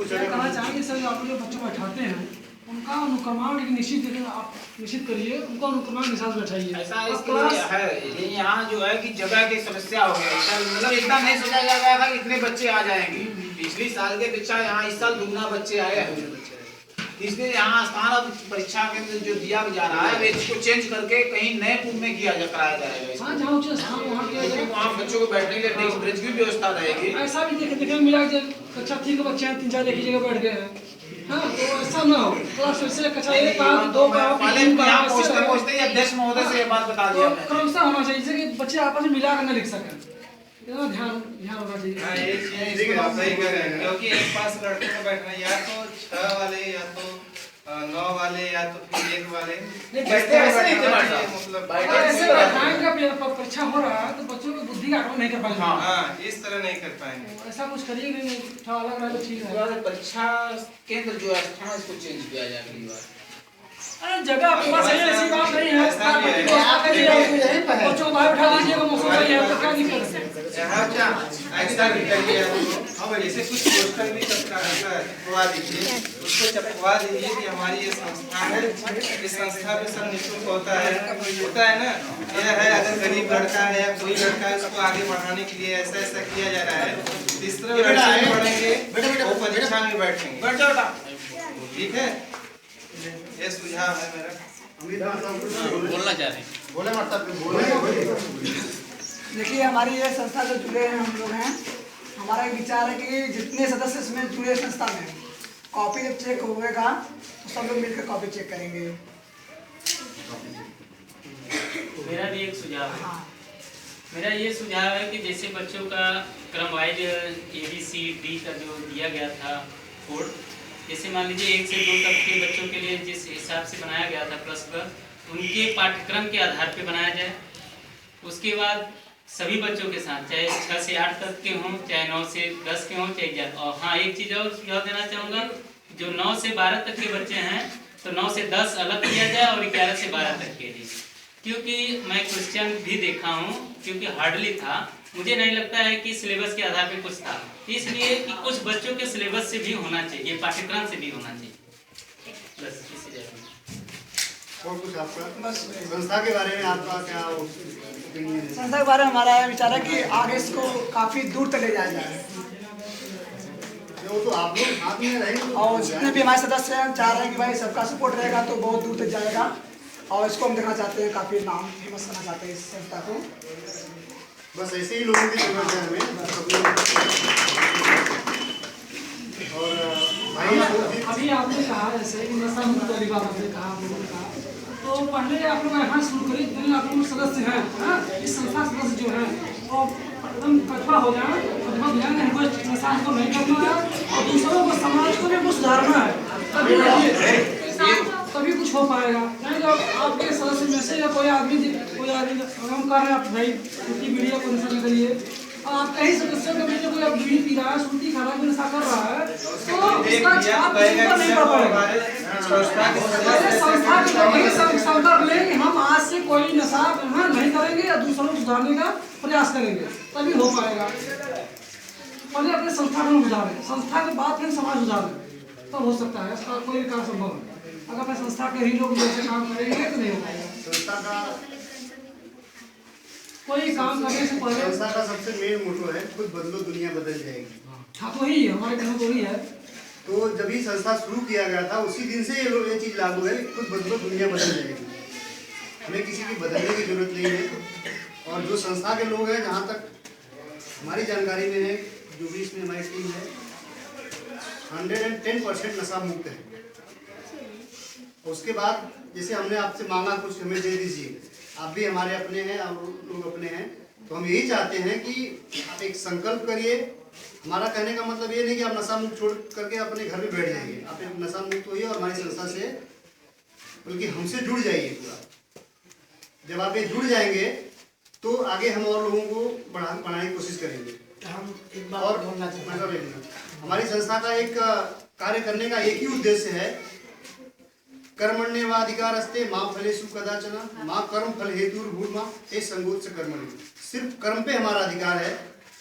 कहना चाहेंगे सर, आप जो बच्चों को बैठाते हैं उनका अनुक्रमांक एक निश्चित करिए, उनका अनुक्रमांक के साथ बैठाइए। ऐसा इसलिए है, ये यहाँ जो है कि जगह की समस्या हो गई। मतलब इतना नहीं सोचा जा रहा था कि इतने बच्चे आ जाएंगे। पिछली साल के अपेक्षा यहाँ इस साल दुगना बच्चे आए हैं, इसलिए यहाँ स्थान अब परीक्षा केंद्र जो दिया जा रहा है इसको चेंज करके कहीं नए पुल में कराया जाएगा। हाँ, जहाँ उचित स्थान वहाँ किया जाए, वहाँ बच्चों को बैठने के लिए डेस्क ब्रेंच की व्यवस्था रहेगी। ऐसा भी देखने में मिला कि कक्षा 3 के बच्चे हैं, 3-4 एक ही जगह बैठ गए हैं। हाँ, तो ऐसा ना हो, क्लास फिर से कक्षा 1 का 2 का पहले यहाँ पहुँचते अध्यक्ष महोदय से ये बात बता दिया क्रमशः होना चाहिए, जैसे कि बच्चे आपस में मिला कर न लिख सकें। ध्यान होना चाहिए। हाँ, ये सही कह रहे हैं, क्योंकि एक पास लड़के को बैठना या तो 6 वाले या तो 9 वाले या तो फिर 1 वाले बैठते मतलब परीक्षा हो रहा है तो बच्चों की बुद्धि का आगमन नहीं कर पाएंगे। हाँ, इस तरह नहीं कर पाएंगे। ऐसा कुछ करिए नहीं, अलग रहा तो ठीक है। परीक्षा केंद्र जो है स्थान इसको चेंज किया जाएगा। अरे जगह आपके पास है, ऐसी बात नहीं है। बच्चों को बाहर बैठा दीजिएगा, मौसम सही है तो क्या दिक्कत है? ऐसा भी करिए, जैसे कुछ पोस्टर भी छपवा दीजिए, उसको छपवा दीजिए कि हमारी ये संस्था है, इस संस्था में सब निःशुल्क होता है ना। यह है, अगर गरीब लड़का है या कोई लड़का है उसको आगे बढ़ाने के लिए ऐसा ऐसा किया जा रहा है। इस तरह लड़के पढ़ेंगे वो परीक्षा में बैठेंगे। ठीक है, ये सुझाव है मेरा। बोलना चाह रहे हैं, बोले मतलब देखिए, हमारी ये संस्था से जुड़े हैं हम लोग हैं। हमारा एक विचार है कि जितने सदस्य इसमें जुड़े संस्था में, कॉपी जब चेक होगा तो सब लोग मिलकर कॉपी चेक करेंगे। मेरा भी एक सुझाव है। मेरा ये सुझाव है कि जैसे बच्चों का क्रम वाइज ABCD का जो दिया गया था कोड, जैसे मान लीजिए 1 से 2 तक के बच्चों के लिए जिस हिसाब से बनाया गया था प्लस उनके पाठ्यक्रम के आधार पर बनाया जाए। उसके बाद सभी बच्चों के साथ, चाहे 6 से 8 तक के हों, चाहे 9 से 10 के हों, चाहे 11। और हाँ, एक चीज़ और सुझाव देना चाहूँगा, जो 9 से 12 तक के बच्चे हैं तो 9 से 10 अलग किया जाए और 11 से 12 तक के लिए। क्योंकि मैं क्वेश्चन भी देखा हूँ, क्योंकि हार्डली था, मुझे नहीं लगता है कि सिलेबस के आधार पर कुछ था, इसलिए कि कुछ बच्चों के सिलेबस से भी होना चाहिए, पाठ्यक्रम से भी होना चाहिए। बस इसी जगह। और कुछ आपका बस संस्था के बारे में आपका क्या ओपिनियन है? संस्था के बारे में हमारा विचार है कि आगे इसको काफी दूर तक ले जाया जाए। वो तो आप लोग साथ में रहेंगे और जितने भी हमारे सदस्य हैं चाह रहे हैं कि भाई सबका सपोर्ट रहेगा तो बहुत दूर तक जाएगा। और इसको हम देखना चाहते हैं, काफी नाम फेमस करना चाहते हैं इस संस्था को। बस ऐसे ही लोगों की जरूरत है हमें। और अभी आपने कहा जैसे कि नशा मुक्त परिवार आपने कहा, आप लोगों ने कहा, तो पहले आप लोग यहाँ शुरू करिए, जितने आप लोग सदस्य हैं, इस संस्था सदस्य जो हैं वो एकदम कटवा हो जाए, कटवा हो जाए, हमको नशा को नहीं करना है और दूसरों को, समाज को भी कुछ सुधारना है, तभी कुछ हो पाएगा। नहीं तो आपके सदस्य में से या कोई आदमी हम कर रहे हैं, आप भाई छुट्टी मीडिया को नशा करिए, आप कई सदस्यों के बीच में कोई बीड़ी पी रहा है, सुनती खा रहा है, नशा कर रहा है, तो उसका छाप नहीं पड़ पाएगा। संकल्प लें कि हम आज से कोई नशा नहीं करेंगे या दूसरों को सुधारने का प्रयास करेंगे, तभी हो पाएगा। पहले अपने संस्था को सुधारें, संस्था के बाद फिर समाज सुधारें, तब हो सकता है, इसका कोई कार्य संभव है। अगर अपने संस्था के ही लोग जैसे काम करेंगे तो नहीं हो पाएगा। संस्था का कोई काम करने से पहले संस्था का सबसे मेन मोटो है खुद बदलो दुनिया बदल जाएगी। हाँ, तो वही हमारे कहना तो वही है। तो जब ही संस्था शुरू किया गया था उसी दिन से ये चीज लागू है, खुद बदलो दुनिया बदल जाएगी। हमें किसी की बदलने की जरूरत नहीं है। और जो संस्था के लोग हैं, जहाँ तक हमारी जानकारी में है, जो भी इसमें हमारी टीम है, 110% नशा मुक्त है। उसके बाद जैसे हमने आपसे मांगा कुछ हमें दे दीजिए, आप भी हमारे अपने हैं और लोग अपने हैं, तो हम यही चाहते हैं कि आप एक संकल्प करिए। हमारा कहने का मतलब ये नहीं कि आप नशा मुक्त छोड़ करके अपने घर में बैठ जाइए, आप एक नशा मुक्त होइए और हमारी संस्था से, बल्कि हमसे जुड़ जाइए पूरा। जब आप ये जुड़ जाएंगे तो आगे हम और लोगों को बढ़ाने की कोशिश करेंगे। हम एक बात और बोलना चाहते हैं, हमारी संस्था का एक कार्य करने का एक ही उद्देश्य है, कर्मण्येवाधिकारस्ते मां फलेषु कदाचन मां कर्म फल हेतुर्भूर्मा ते संगोत्स कर्मणि। सिर्फ कर्म पे हमारा अधिकार है,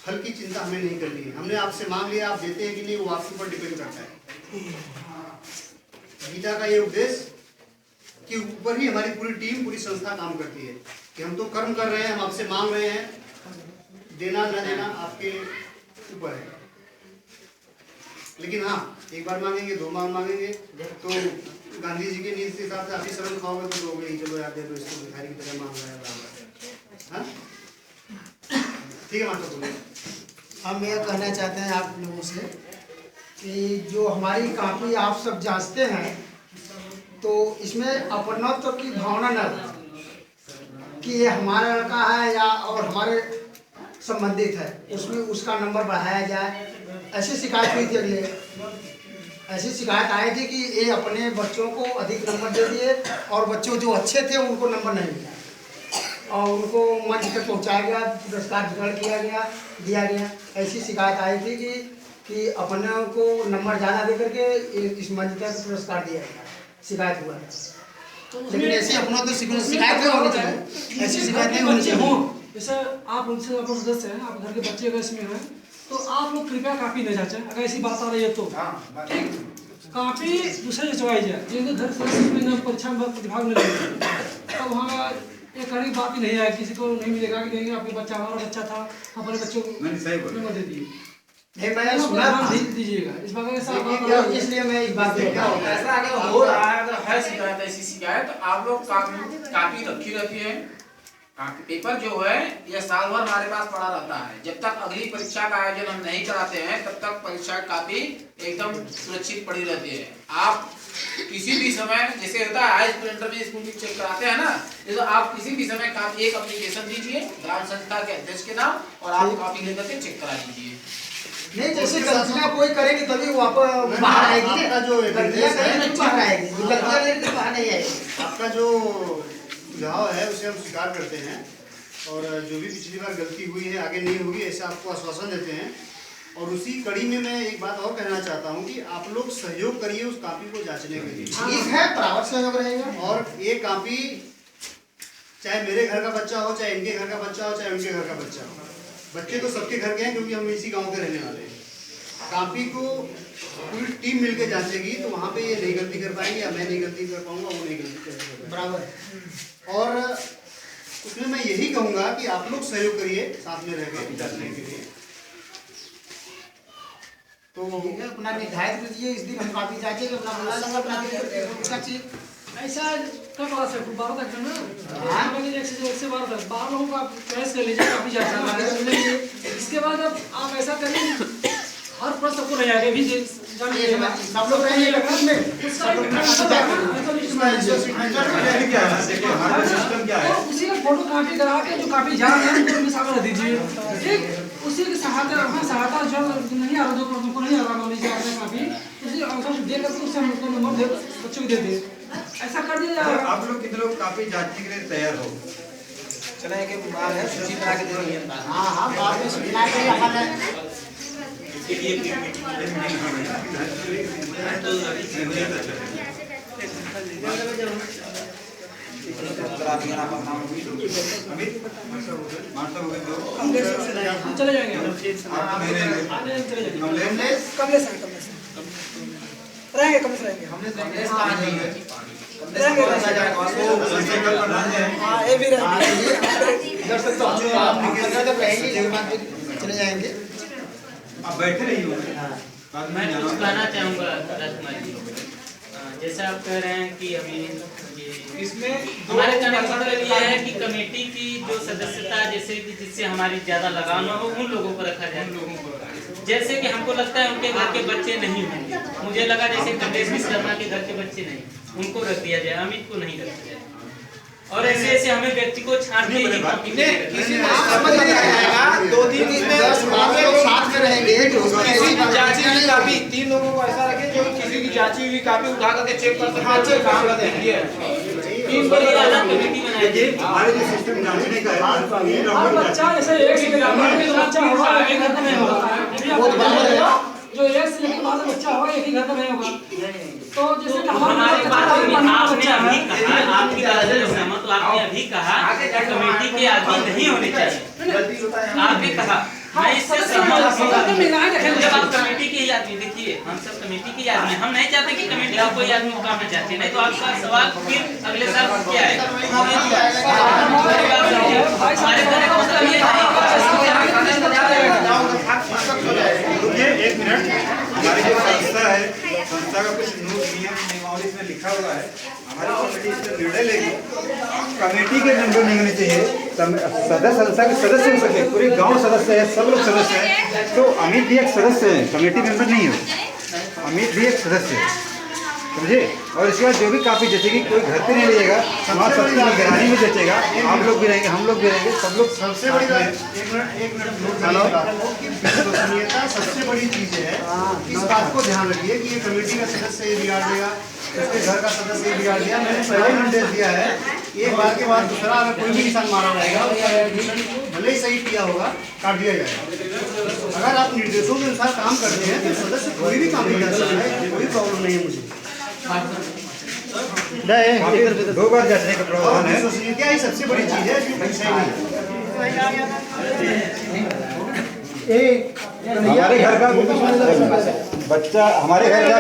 फल की चिंता हमें नहीं करनी है। हमने आपसे मांग लिया, आप देते हैं कि नहीं वो आपके ऊपर डिपेंड करता है। गीता का ये उपदेश के ऊपर ही हमारी पूरी टीम, पूरी संस्था काम करती है कि हम तो कर्म कर रहे हैं, हम आपसे मांग रहे हैं, देना न देना आपके ऊपर है। लेकिन हाँ, एक बार मांगेंगे, 2 बार मांगेंगे तो गांधी जी के नीति के हिसाब से आप ही शरण खाओगे तो लोग नहीं, चलो यार दे दो इसको, भिखारी की तरह मांग रहा है बराबर। हाँ ठीक है मास्टर बोलिए। हम यह कहना चाहते हैं आप लोगों से कि जो हमारी कापी आप सब जांचते हैं तो इसमें अपनत्व की भावना न रहे कि ये हमारा लड़का है या और हमारे संबंधित है, उसमें उसका नंबर बढ़ाया जाए। ऐसी शिकायत हुई थी, अगले ऐसी शिकायत आई थी कि ये अपने बच्चों को अधिक नंबर दे दिए और बच्चों जो अच्छे थे उनको नंबर नहीं मिला और उनको मंच तक पहुंचाया गया, पुरस्कार वितरण किया गया, दिया गया। ऐसी शिकायत आई थी कि अपने को नंबर ज़्यादा दे करके इस मंच तक पुरस्कार दिया गया, शिकायत हुआ है। लेकिन ऐसी अपना तो शिकायत नहीं होनी चाहिए, ऐसी शिकायत नहीं होनी चाहिए। जैसे आप उनसे अपने सदस्य हैं, आप घर के बच्चे अगर इसमें हैं तो आप लोग कृपया कापी न जांचें। अगर ऐसी बात आ रही है तो कापी दूसरे जगह जाए, जिनके घर सदस्य में न परीक्षा में प्रतिभाग नहीं लेंगे तब वहाँ एक कड़ी बात ही नहीं आएगी, किसी को नहीं मिलेगा कि नहीं आपके बच्चा हमारा बच्चा था, हमारे बच्चों को नंबर दे दिए। मैं सुना दीजिएगा इस बात इसलिए मैं इस बात ऐसा अगर हो रहा है, अगर है शिकायत, ऐसी शिकायत, तो आप लोग कापी रखी रहती है। पेपर जो है ये साल भर हमारे पास पड़ा रहता है। जब तक अगली परीक्षा का आयोजन हम नहीं कराते हैं तब तक परीक्षा कापी एकदम सुरक्षित पड़ी रहती है। आप किसी भी समय, जैसे होता है हाई स्कूल इंटरमीडिएट स्कूल की चेक कराते हैं ना, तो आप किसी भी समय कापी एक एप्लीकेशन दीजिए ग्राम संस्था के अध्यक्ष के नाम और आप कापी लेकर के चेक करा लीजिए। नहीं, जैसे गलतियां कोई करेगी तभी वापस बाहर आएगी, जो गलतियां करेगी तो बाहर आएगी, गलतियां करेगी तो बाहर नहीं आएगी। आपका जो सुझाव है उसे हम स्वीकार करते हैं और जो भी पिछली बार गलती हुई है आगे नहीं होगी ऐसा आपको आश्वासन देते हैं। और उसी कड़ी में मैं एक बात और कहना चाहता हूं कि आप लोग सहयोग करिए उस कापी को जांचने के लिए। ठीक है, बराबर सहयोग रहेगा। और ये कापी चाहे मेरे घर का बच्चा हो, चाहे इनके घर का बच्चा हो, चाहे उनके घर का बच्चा हो, बच्चे तो सबके घर के हैं क्योंकि हम इसी गाँव के रहने वाले हैं। कापी को पूरी टीम मिलकर जांचेगी तो वहाँ पे ये नहीं गलती कर पाएंगे या मैं नहीं गलती कर पाऊंगा, वो नहीं गलती कर पाएंगे, बराबर। और उसमें मैं यही कहूँगा कि आप लोग सहयोग करिए साथ में रह के जांचने के लिए। तो अपना निर्धारित कीजिए, इस दिन हम काफी जांचेंगे, अपना अपना ऐसा कब क्लास है 12 तक है ना, 1 से 12 तक 12 लोगों को आप चॉइस कर लीजिए, काफी जांचना है। इसके बाद अब आप ऐसा करें हर प्रश्न सबको नहीं आगे भी जानिए, सब लोग रहेंगे ग्रुप में, उसी का फोटो कॉपी करा के जो काफी जा रहे हैं उनको शामिल कर दीजिए। ठीक, उसी की सहायता जो नहीं आ रहा, जो को नहीं आ रहा मान लीजिए आपने काफी उसी आंसर दे करके उससे हम उसको नंबर दे बच्चों को दे दे, ऐसा कर दिया जाएगा। आप लोग कितने लोग काफी जांचने के लिए तैयार हो? चला एक बार है सूची बना के दे देंगे। हाँ हाँ, बाद में सुविधा के लिए अपन चले जाएंगे रहेंगे, कम से रहेंगे। हाँ, ये भी रहेंगे। इधर से तो रहेंगे, चले जाएंगे। आप बैठे रहिए। मैं कुछ कहना चाहूँगा राजकुमार जी, जैसा आप कह रहे हैं कि हमें इसमें हमारे कहने का मतलब ये है कि कमेटी की जो सदस्यता, जैसे कि जिससे हमारी ज्यादा लगाव न हो उन लोगों को रखा जाए। जैसे कि हमको लगता है उनके घर के बच्चे नहीं होंगे, मुझे लगा जैसे कमलेश विश्वकर्मा के घर के बच्चे नहीं, उनको रख दिया जाए, अमित को नहीं रखा जाए। और ऐसे ऐसे हमें व्यक्ति को छांट के किसी में समझ नहीं आएगा, 2-3 दिन में साथ में रहेंगे। किसी की जांची हुई कापी 3 लोगों को ऐसा रखे जो किसी की जांची हुई कापी उठा करके चेक कर सकते हैं, चेक काम कर देंगे। 3 बड़ी अलग कमेटी बनाई जाए। हमारे जो सिस्टम जांचने का है, हर बच्चा जैसे एक से बच्चा होगा एक घर में होगा, जो एक से लेकर 12 बच्चा होगा एक ही घर में होगा। तो जैसे हमारी बात आपने अभी कहा, आपकी बात से सहमत, तो आपने अभी कहा कमेटी के आदमी नहीं होने चाहिए, आपने कहा। मैं इससे संसद में महिलाएं रखें जब आप कमेटी के ही आदमी, देखिए हम सब कमेटी के ही आदमी, हम नहीं चाहते कि कमेटी का कोई आदमी मुकाबला चाहते, नहीं तो आपका सवाल फिर अगले साल क्या है। हमारे कहने का मतलब ये रुकिए एक मिनट। हमारी जो संस्था है, संस्था का कुछ नियम नियमावली इसमें लिखा हुआ है। हमारी कमेटी इस पर निर्णय लेगी। कमेटी के मेंबर नहीं होने चाहिए, सदस्य संस्था के सदस्य हो सके, पूरे गांव सदस्य है, सब लोग सदस्य हैं। तो अमित भी एक सदस्य है, कमेटी मेंबर नहीं हो, अमित भी एक सदस्य है, समझे। और इसके बाद जो भी काफी जचेगी, कोई घर पे नहीं रहेगा, वहाँ सबकी निगरानी में जचेगा। आप लोग भी रहेंगे, हम लोग भी रहेंगे, सब लोग। सबसे बड़ी बात, एक मिनट नोट करिए बात को कि विश्वसनीयता सबसे बड़ी चीज है। इस बात को ध्यान रखिए कि ये कमेटी का सदस्य ये बिगाड़ देगा, उसके घर का सदस्य ये बिगाड़ दिया। मैंने पहले ही निर्देश दिया है, एक बार के बाद दूसरा अगर कोई भी किसान मारा जाएगा, भले ही सही किया होगा, काट दिया जाएगा। अगर आप निर्देशों के अनुसार काम करते हैं तो सदस्य कोई भी काम नहीं कर सकता है, कोई प्रॉब्लम नहीं है मुझे। 2 बार जांचने का प्रावधान है। विश्वसनीयता ही सबसे बड़ी चीज है, जो पैसा ही नहीं है। हमारे घर का बच्चा, हमारे घर का